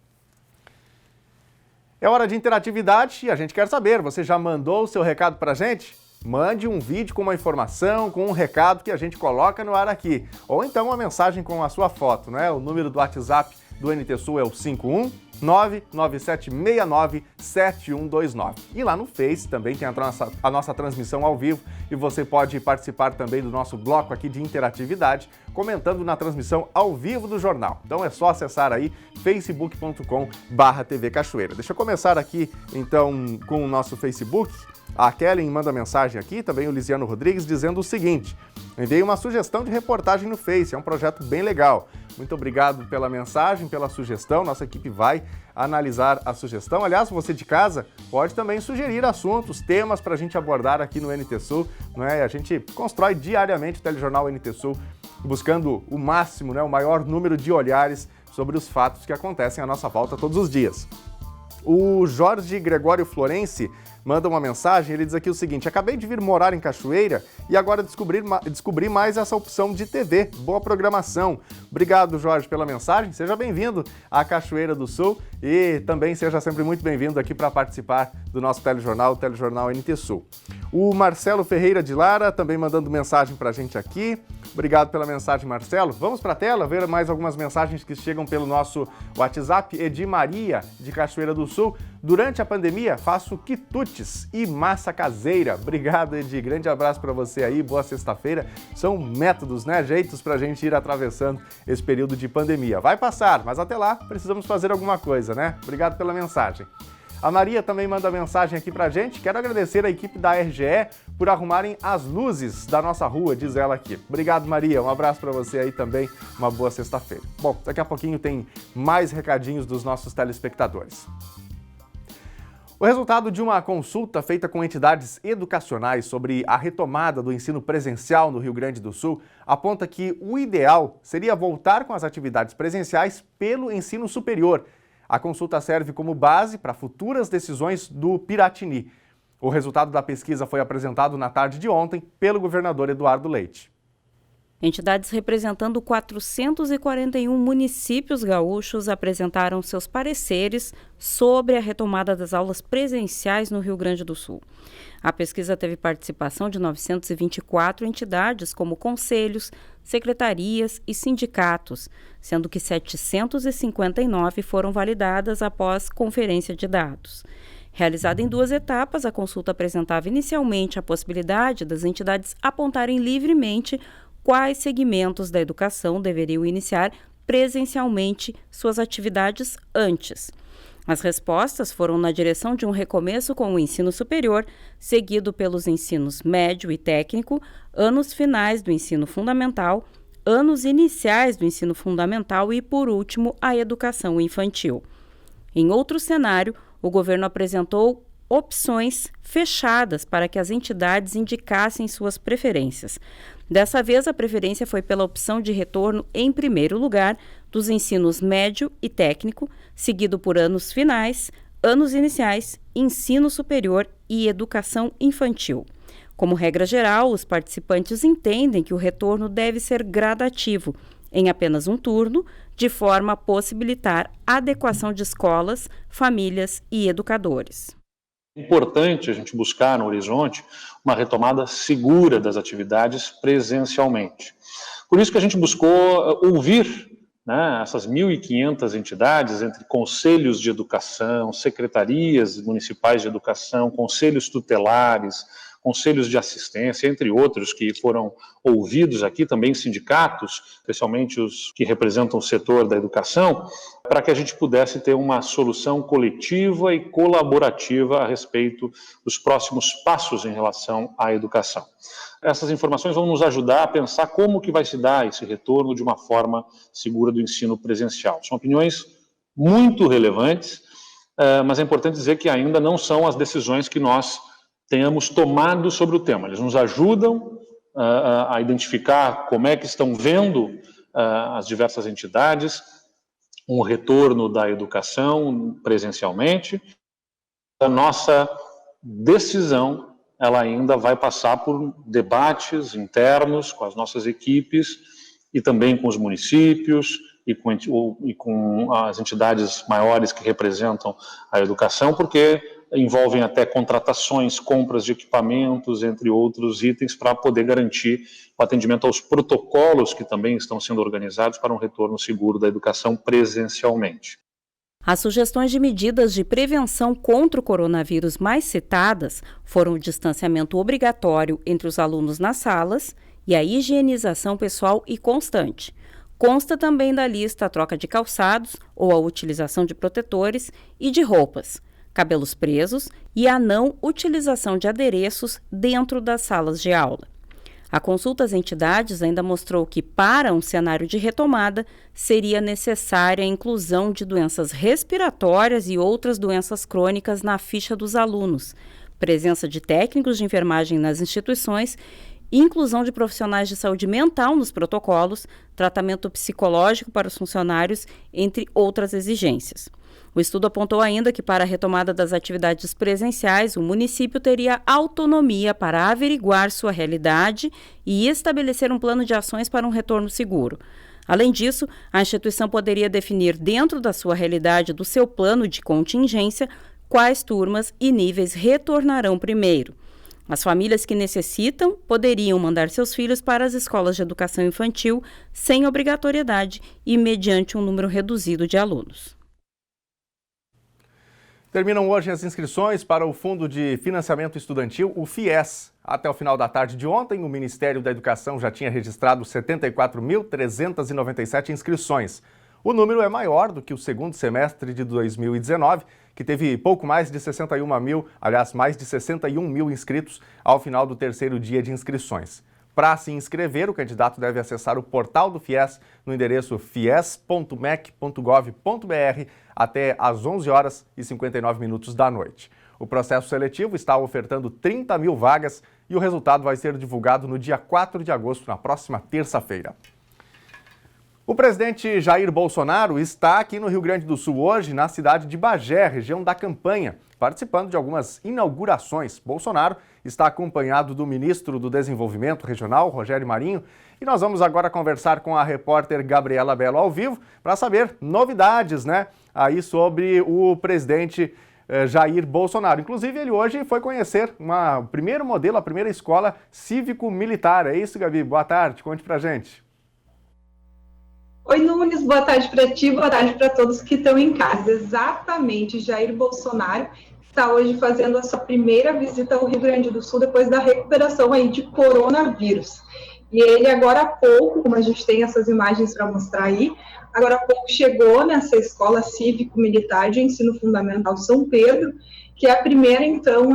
É hora de interatividade e a gente quer saber, você já mandou o seu recado para a gente? Mande um vídeo com uma informação, com um recado que a gente coloca no ar aqui. Ou então uma mensagem com a sua foto, não é? O número do WhatsApp do NT Sul é o 51997697129. E lá no Face também tem a nossa transmissão ao vivo e você pode participar também do nosso bloco aqui de interatividade, comentando na transmissão ao vivo do jornal. Então é só acessar aí facebook.com/TV Cachoeira. Deixa eu começar aqui então com o nosso Facebook. A Kellen manda mensagem aqui, também o Lisiano Rodrigues, dizendo o seguinte: enviei uma sugestão de reportagem no Face, é um projeto bem legal. Muito obrigado pela mensagem, pela sugestão, nossa equipe vai analisar a sugestão. Aliás, você de casa pode também sugerir assuntos, temas para a gente abordar aqui no NT Sul, não é? A gente constrói diariamente o telejornal NT Sul, buscando o máximo, né, o maior número de olhares sobre os fatos que acontecem à nossa volta todos os dias. O Jorge Gregório Florenci manda uma mensagem, ele diz aqui o seguinte: acabei de vir morar em Cachoeira e agora descobri mais essa opção de TV. Boa programação. Obrigado, Jorge, pela mensagem. Seja bem-vindo à Cachoeira do Sul e também seja sempre muito bem-vindo aqui para participar do nosso telejornal, o Telejornal NT Sul. O Marcelo Ferreira de Lara também mandando mensagem para a gente aqui. Obrigado pela mensagem, Marcelo. Vamos para a tela ver mais algumas mensagens que chegam pelo nosso WhatsApp. Edi Maria, de Cachoeira do Sul. Durante a pandemia, faço quitutes e massa caseira. Obrigado, Edi. Grande abraço para você aí. Boa sexta-feira. São métodos, né? Jeitos para a gente ir atravessando esse período de pandemia. Vai passar, mas até lá precisamos fazer alguma coisa, né? Obrigado pela mensagem. A Maria também manda mensagem aqui pra gente. Quero agradecer a equipe da RGE por arrumarem as luzes da nossa rua, diz ela aqui. Obrigado, Maria. Um abraço para você aí também. Uma boa sexta-feira. Bom, daqui a pouquinho tem mais recadinhos dos nossos telespectadores. O resultado de uma consulta feita com entidades educacionais sobre a retomada do ensino presencial no Rio Grande do Sul aponta que o ideal seria voltar com as atividades presenciais pelo ensino superior. A consulta serve como base para futuras decisões do Piratini. O resultado da pesquisa foi apresentado na tarde de ontem pelo governador Eduardo Leite.
Entidades representando 441 municípios gaúchos apresentaram seus pareceres sobre a retomada das aulas presenciais no Rio Grande do Sul. A pesquisa teve participação de 924 entidades, como conselhos, secretarias e sindicatos, sendo que 759 foram validadas após conferência de dados. Realizada em 2 etapas, a consulta apresentava inicialmente a possibilidade das entidades apontarem livremente quais segmentos da educação deveriam iniciar presencialmente suas atividades antes. As respostas foram na direção de um recomeço com o ensino superior, seguido pelos ensinos médio e técnico, anos finais do ensino fundamental, anos iniciais do ensino fundamental e, por último, a educação infantil. Em outro cenário, o governo apresentou opções fechadas para que as entidades indicassem suas preferências. Dessa vez, a preferência foi pela opção de retorno, em primeiro lugar, dos ensinos médio e técnico, seguido por anos finais, anos iniciais, ensino superior e educação infantil. Como regra geral, os participantes entendem que o retorno deve ser gradativo, em apenas um turno, de forma a possibilitar a adequação de escolas, famílias e educadores.
É importante a gente buscar no horizonte uma retomada segura das atividades presencialmente. Por isso que a gente buscou ouvir, essas 1.500 entidades, entre conselhos de educação, secretarias municipais de educação, conselhos tutelares, conselhos de assistência, entre outros que foram ouvidos aqui, também sindicatos, especialmente os que representam o setor da educação, para que a gente pudesse ter uma solução coletiva e colaborativa a respeito dos próximos passos em relação à educação. Essas informações vão nos ajudar a pensar como que vai se dar esse retorno de uma forma segura do ensino presencial. São opiniões muito relevantes, mas é importante dizer que ainda não são as decisões que nós tenhamos tomado sobre o tema. Eles nos ajudam a identificar como é que estão vendo as diversas entidades um retorno da educação presencialmente. A nossa decisão, ela ainda vai passar por debates internos com as nossas equipes e também com os municípios e com as entidades maiores que representam a educação, porque envolvem até contratações, compras de equipamentos, entre outros itens, para poder garantir o atendimento aos protocolos que também estão sendo organizados para um retorno seguro da educação presencialmente.
As sugestões de medidas de prevenção contra o coronavírus mais citadas foram o distanciamento obrigatório entre os alunos nas salas e a higienização pessoal e constante. Consta também da lista a troca de calçados ou a utilização de protetores e de roupas, cabelos presos e a não utilização de adereços dentro das salas de aula. A consulta às entidades ainda mostrou que, para um cenário de retomada, seria necessária a inclusão de doenças respiratórias e outras doenças crônicas na ficha dos alunos, presença de técnicos de enfermagem nas instituições, inclusão de profissionais de saúde mental nos protocolos, tratamento psicológico para os funcionários, entre outras exigências. O estudo apontou ainda que, para a retomada das atividades presenciais, o município teria autonomia para averiguar sua realidade e estabelecer um plano de ações para um retorno seguro. Além disso, a instituição poderia definir, dentro da sua realidade, do seu plano de contingência, quais turmas e níveis retornarão primeiro. As famílias que necessitam poderiam mandar seus filhos para as escolas de educação infantil sem obrigatoriedade e mediante um número reduzido de alunos.
Terminam hoje as inscrições para o Fundo de Financiamento Estudantil, o FIES. Até o final da tarde de ontem, o Ministério da Educação já tinha registrado 74.397 inscrições. O número é maior do que o segundo semestre de 2019, que teve pouco mais de 61 mil inscritos ao final do terceiro dia de inscrições. Para se inscrever, o candidato deve acessar o portal do FIES no endereço fies.mec.gov.br até às 11h59 da noite. O processo seletivo está ofertando 30 mil vagas e o resultado vai ser divulgado no dia 4 de agosto, na próxima terça-feira. O presidente Jair Bolsonaro está aqui no Rio Grande do Sul hoje, na cidade de Bagé, região da Campanha, participando de algumas inaugurações. Bolsonaro está acompanhado do ministro do Desenvolvimento Regional, Rogério Marinho, e nós vamos agora conversar com a repórter Gabriela Bello ao vivo para saber novidades, aí sobre o presidente Jair Bolsonaro. Inclusive, ele hoje foi conhecer o primeiro modelo, a primeira escola cívico-militar. É isso, Gabi? Boa tarde, conte pra gente.
Oi, Nunes, boa tarde para ti, boa tarde para todos que estão em casa. Exatamente, Jair Bolsonaro está hoje fazendo a sua primeira visita ao Rio Grande do Sul depois da recuperação aí de coronavírus. E ele agora há pouco, como a gente tem essas imagens para mostrar aí, agora há pouco chegou nessa escola cívico-militar de ensino fundamental São Pedro, que é a primeira, então,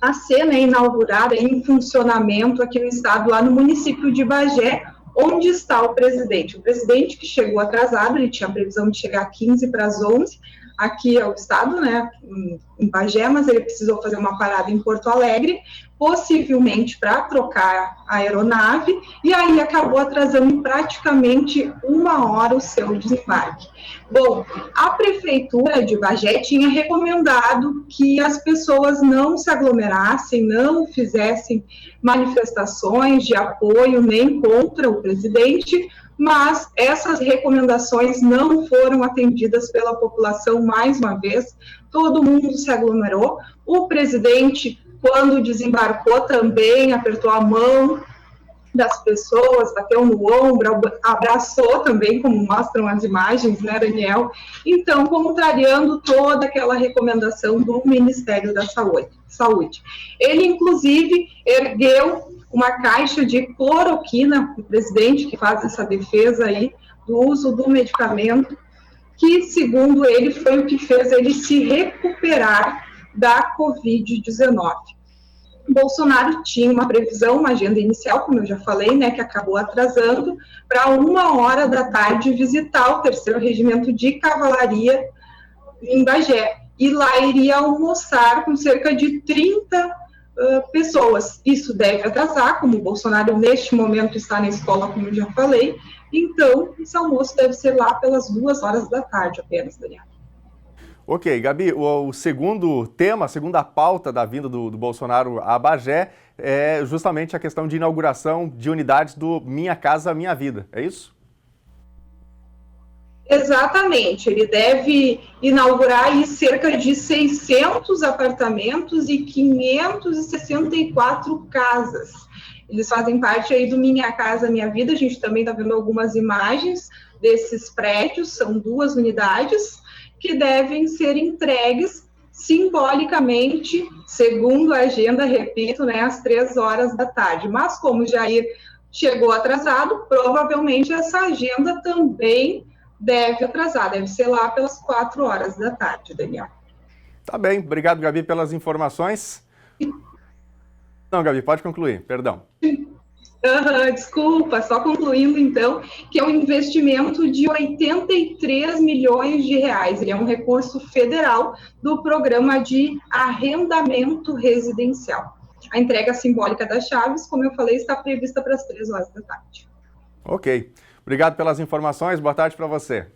a ser inaugurada em funcionamento aqui no estado, lá no município de Bagé, onde está o presidente. O presidente que chegou atrasado, ele tinha a previsão de chegar 15 para as 11, aqui é o estado, em Bagé, mas ele precisou fazer uma parada em Porto Alegre, possivelmente para trocar a aeronave, e aí acabou atrasando em praticamente 1 hora o seu desembarque. Bom, a prefeitura de Bagé tinha recomendado que as pessoas não se aglomerassem, não fizessem manifestações de apoio nem contra o presidente, mas essas recomendações não foram atendidas pela população mais uma vez, todo mundo se aglomerou, o presidente, quando desembarcou, também apertou a mão das pessoas, bateu no ombro, abraçou também, como mostram as imagens, Daniel? Então, contrariando toda aquela recomendação do Ministério da Saúde. Ele, inclusive, ergueu uma caixa de cloroquina, o presidente que faz essa defesa aí do uso do medicamento, que, segundo ele, foi o que fez ele se recuperar da Covid-19. Bolsonaro tinha uma previsão, uma agenda inicial, como eu já falei, que acabou atrasando, para 1 hora da tarde visitar o 3º Regimento de Cavalaria em Bagé. E lá iria almoçar com cerca de 30 pessoas. Isso deve atrasar, como o Bolsonaro neste momento está na escola, como eu já falei. Então, esse almoço deve ser lá pelas 2 horas da tarde apenas, Daniel.
Ok, Gabi, o segundo tema, a segunda pauta da vinda do Bolsonaro a Bagé é justamente a questão de inauguração de unidades do Minha Casa Minha Vida, é isso?
Exatamente, ele deve inaugurar aí cerca de 600 apartamentos e 564 casas. Eles fazem parte aí do Minha Casa Minha Vida, a gente também está vendo algumas imagens desses prédios, são 2 unidades, que devem ser entregues simbolicamente, segundo a agenda, repito, às 3 horas da tarde. Mas como Jair chegou atrasado, provavelmente essa agenda também deve atrasar, deve ser lá pelas 4 horas da tarde, Daniel.
Tá bem, obrigado, Gabi, pelas informações. Não, Gabi, pode concluir, perdão.
Desculpa, só concluindo então, que é um investimento de 83 milhões de reais. Ele é um recurso federal do programa de arrendamento residencial. A entrega simbólica das chaves, como eu falei, está prevista para as 3 horas da tarde.
Ok. Obrigado pelas informações. Boa tarde para você.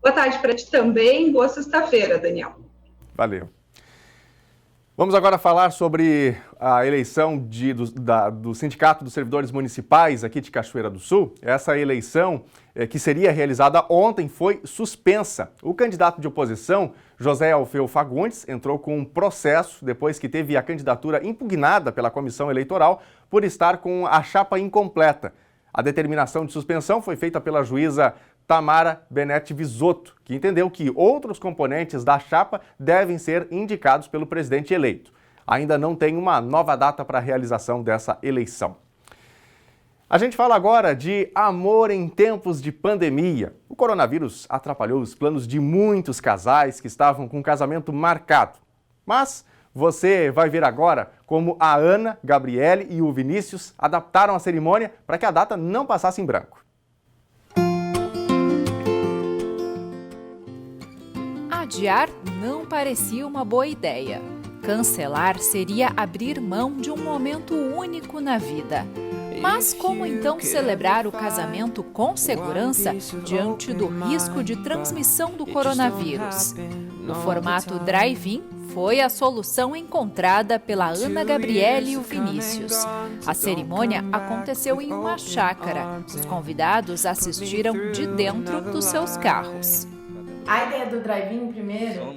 Boa tarde para ti também. Boa sexta-feira, Daniel.
Valeu. Vamos agora falar sobre a eleição do Sindicato dos Servidores Municipais aqui de Cachoeira do Sul. Essa eleição, que seria realizada ontem, foi suspensa. O candidato de oposição, José Alfeu Fagundes, entrou com um processo depois que teve a candidatura impugnada pela comissão eleitoral por estar com a chapa incompleta. A determinação de suspensão foi feita pela juíza Tamara Benetti Visotto, que entendeu que outros componentes da chapa devem ser indicados pelo presidente eleito. Ainda não tem uma nova data para a realização dessa eleição. A gente fala agora de amor em tempos de pandemia. O coronavírus atrapalhou os planos de muitos casais que estavam com o casamento marcado. Mas você vai ver agora como a Ana, Gabriele e o Vinícius adaptaram a cerimônia para que a data não passasse em branco.
Adiar não parecia uma boa ideia. Cancelar seria abrir mão de um momento único na vida. Mas como então celebrar o casamento com segurança diante do risco de transmissão do coronavírus? O formato drive-in foi a solução encontrada pela Ana Gabriele e o Vinícius. A cerimônia aconteceu em uma chácara. Os convidados assistiram de dentro dos seus carros.
A ideia do drive-in, primeiro,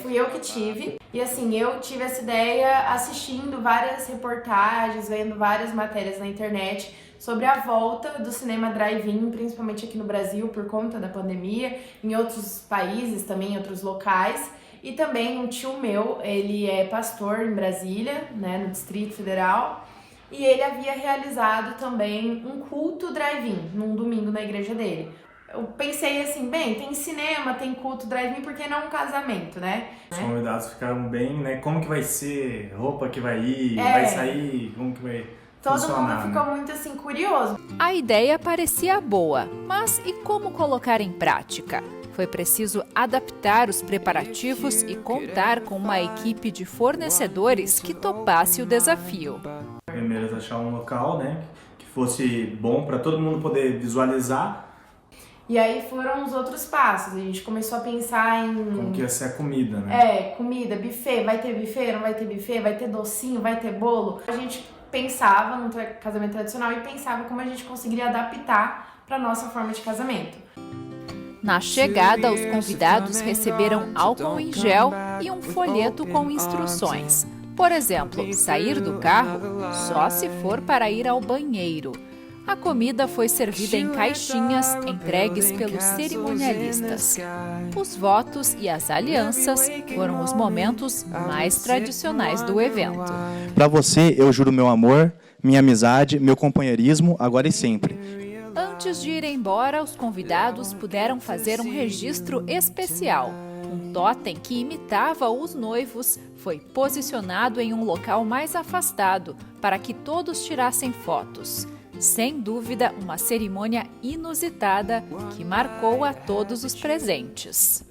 fui eu que tive. E assim, eu tive essa ideia assistindo várias reportagens, vendo várias matérias na internet sobre a volta do cinema drive-in, principalmente aqui no Brasil, por conta da pandemia, em outros países também, em outros locais. E também um tio meu, ele é pastor em Brasília, né, no Distrito Federal, e ele havia realizado também um culto drive-in, num domingo na igreja dele. Eu pensei assim, bem, tem cinema, tem culto drive-in, por que não um casamento, né?
Os convidados ficaram bem, né? Como que vai ser? Roupa que vai ir? Vai sair? Como que vai funcionar?
Todo mundo ficou muito assim, curioso.
A ideia parecia boa, mas e como colocar em prática? Foi preciso adaptar os preparativos e contar com uma equipe de fornecedores que topasse o desafio.
Primeiro, achar um local, né? Que fosse bom para todo mundo poder visualizar.
E aí foram os outros passos, a gente começou a pensar em...
Como que ia ser a comida, né?
Comida, buffet, vai ter buffet, não vai ter buffet, vai ter docinho, vai ter bolo. A gente pensava no casamento tradicional e pensava como a gente conseguiria adaptar para a nossa forma de casamento.
Na chegada, os convidados receberam álcool em gel e um folheto com instruções. Por exemplo, sair do carro só se for para ir ao banheiro. A comida foi servida em caixinhas entregues pelos cerimonialistas. Os votos e as alianças foram os momentos mais tradicionais do evento.
Para você, eu juro meu amor, minha amizade, meu companheirismo, agora e sempre.
Antes de ir embora, os convidados puderam fazer um registro especial. Um totem que imitava os noivos foi posicionado em um local mais afastado para que todos tirassem fotos. Sem dúvida, uma cerimônia inusitada que marcou a todos os presentes.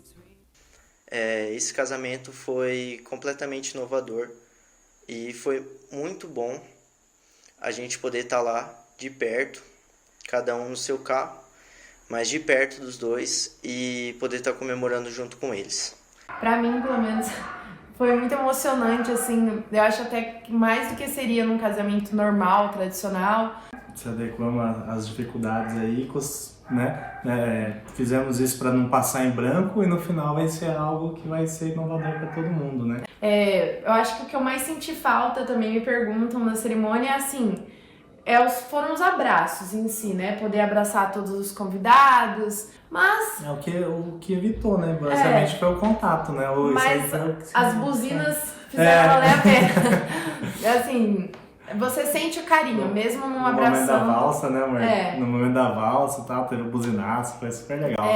Esse casamento foi completamente inovador e foi muito bom a gente poder estar lá de perto, cada um no seu carro, mas de perto dos dois e poder estar comemorando junto com eles.
Para mim, pelo menos, foi muito emocionante, assim, eu acho até que mais do que seria num casamento normal, tradicional.
Se adequamos às dificuldades aí, né? Fizemos isso para não passar em branco e no final vai ser algo que vai ser inovador para todo mundo, né?
Eu acho que o que eu mais senti falta, também me perguntam na cerimônia, é assim, foram os abraços em si, né? Poder abraçar todos os convidados, mas...
O que evitou, né? Basicamente foi o contato, né?
Mas as buzinas fizeram valer a pena. Assim... Você sente o carinho, mesmo num abração.
No momento da valsa, né, amor? No momento da valsa, tá? Teve o buzinaço, foi super legal.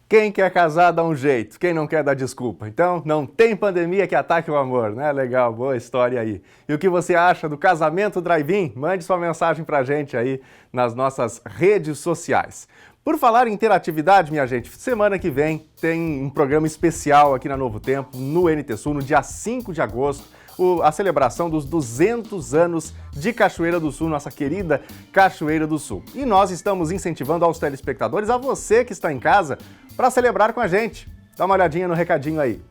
Quem quer casar dá um jeito, quem não quer dá desculpa. Então, não tem pandemia que ataque o amor, né? Legal, boa história aí. E o que você acha do casamento drive-in? Mande sua mensagem pra gente aí nas nossas redes sociais. Por falar em interatividade, minha gente, semana que vem tem um programa especial aqui na Novo Tempo, no NT Sul, no dia 5 de agosto, a celebração dos 200 anos de Cachoeira do Sul, nossa querida Cachoeira do Sul. E nós estamos incentivando aos telespectadores, a você que está em casa, para celebrar com a gente. Dá uma olhadinha no recadinho aí.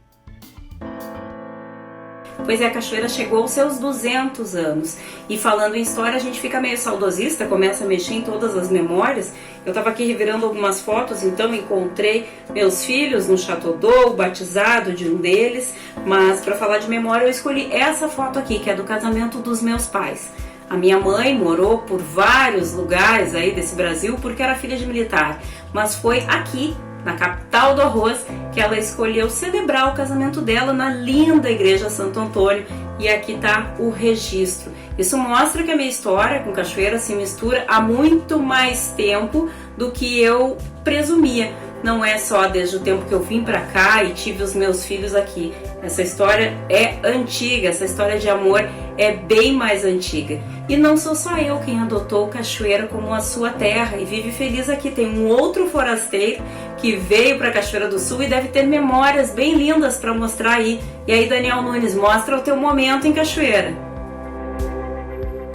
Pois é, a Cachoeira chegou aos seus 200 anos. E falando em história, a gente fica meio saudosista, começa a mexer em todas as memórias. Eu estava aqui revirando algumas fotos, então encontrei meus filhos no Chateau d'Eau, o batizado de um deles. Mas para falar de memória, eu escolhi essa foto aqui, que é do casamento dos meus pais. A minha mãe morou por vários lugares aí desse Brasil porque era filha de militar. Mas foi aqui, na capital do arroz, que ela escolheu celebrar o casamento dela na linda igreja Santo Antônio, e aqui está o registro. Isso mostra que a minha história com Cachoeira se mistura há muito mais tempo do que eu presumia. não é só desde o tempo que eu vim para cá e tive os meus filhos aqui. Essa história é antiga, essa história de amor é bem mais antiga. E não sou só eu quem adotou Cachoeira como a sua terra e vive feliz aqui. Tem um outro forasteiro que veio para Cachoeira do Sul e deve ter memórias bem lindas para mostrar aí. E aí, Daniel Nunes, mostra o teu momento em Cachoeira.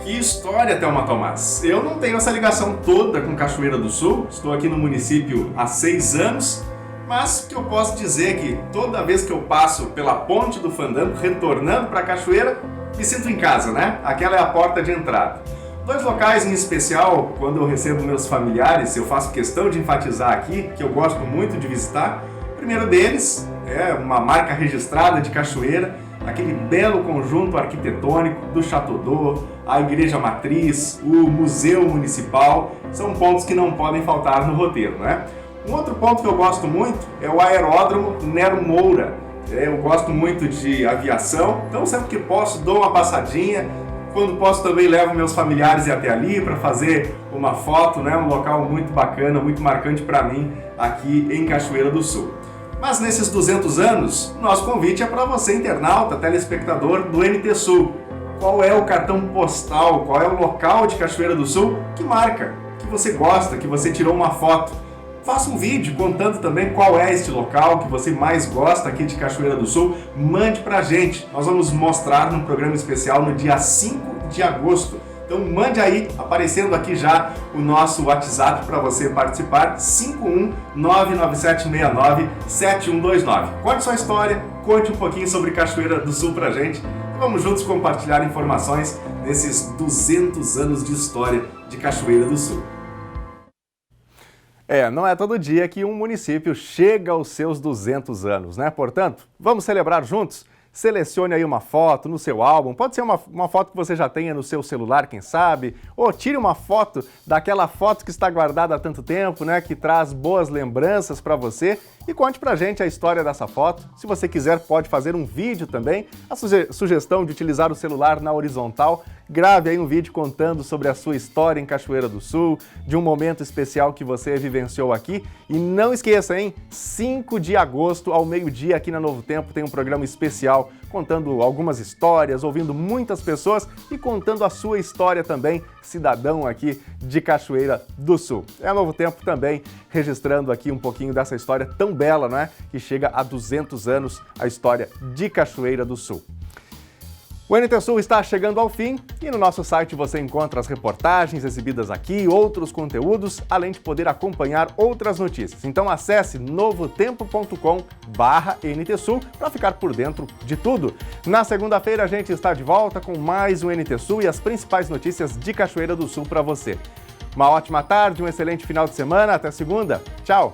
Que história, Thelma Tomás. Eu não tenho essa ligação toda com Cachoeira do Sul, estou aqui no município há 6 anos, mas o que eu posso dizer é que toda vez que eu passo pela Ponte do Fandango, retornando para Cachoeira, me sinto em casa, né? Aquela é a porta de entrada. 2 locais em especial, quando eu recebo meus familiares, eu faço questão de enfatizar aqui, que eu gosto muito de visitar. O primeiro deles é uma marca registrada de Cachoeira, aquele belo conjunto arquitetônico do Chateau d'Eau, a Igreja Matriz, o Museu Municipal, são pontos que não podem faltar no roteiro, né? Um outro ponto que eu gosto muito é o Aeródromo Nero Moura. Eu gosto muito de aviação, então sempre que posso dou uma passadinha, quando posso também levo meus familiares até ali para fazer uma foto, né? Um local muito bacana, muito marcante para mim aqui em Cachoeira do Sul. Mas nesses 200 anos, nosso convite é para você, internauta, telespectador do NT Sul. Qual é o cartão postal, qual é o local de Cachoeira do Sul que marca, que você gosta, que você tirou uma foto? Faça um vídeo contando também qual é este local que você mais gosta aqui de Cachoeira do Sul. Mande pra gente, nós vamos mostrar num programa especial no dia 5 de agosto. Então mande aí, aparecendo aqui já o nosso WhatsApp para você participar, 51997697129. Conte sua história, conte um pouquinho sobre Cachoeira do Sul pra gente e vamos juntos compartilhar informações nesses 200 anos de história de Cachoeira do Sul. Não é todo dia que um município chega aos seus 200 anos, né? Portanto, vamos celebrar juntos? Selecione aí uma foto no seu álbum, pode ser uma foto que você já tenha no seu celular, quem sabe, ou tire uma foto daquela foto que está guardada há tanto tempo, né, que traz boas lembranças para você e conte pra gente a história dessa foto. Se você quiser, pode fazer um vídeo também. A sugestão de utilizar o celular na horizontal, grave aí um vídeo contando sobre a sua história em Cachoeira do Sul, de um momento especial que você vivenciou aqui. E não esqueça, 5 de agosto ao meio-dia aqui na Novo Tempo tem um programa especial contando algumas histórias, ouvindo muitas pessoas e contando a sua história também, cidadão aqui de Cachoeira do Sul. É a Novo Tempo também registrando aqui um pouquinho dessa história tão bela, não é? Que chega a 200 anos a história de Cachoeira do Sul. O NT Sul está chegando ao fim e no nosso site você encontra as reportagens exibidas aqui, outros conteúdos, além de poder acompanhar outras notícias. Então acesse novotempo.com/NT Sul para ficar por dentro de tudo. Na segunda-feira a gente está de volta com mais um NT Sul e as principais notícias de Cachoeira do Sul para você. Uma ótima tarde, um excelente final de semana, até segunda. Tchau!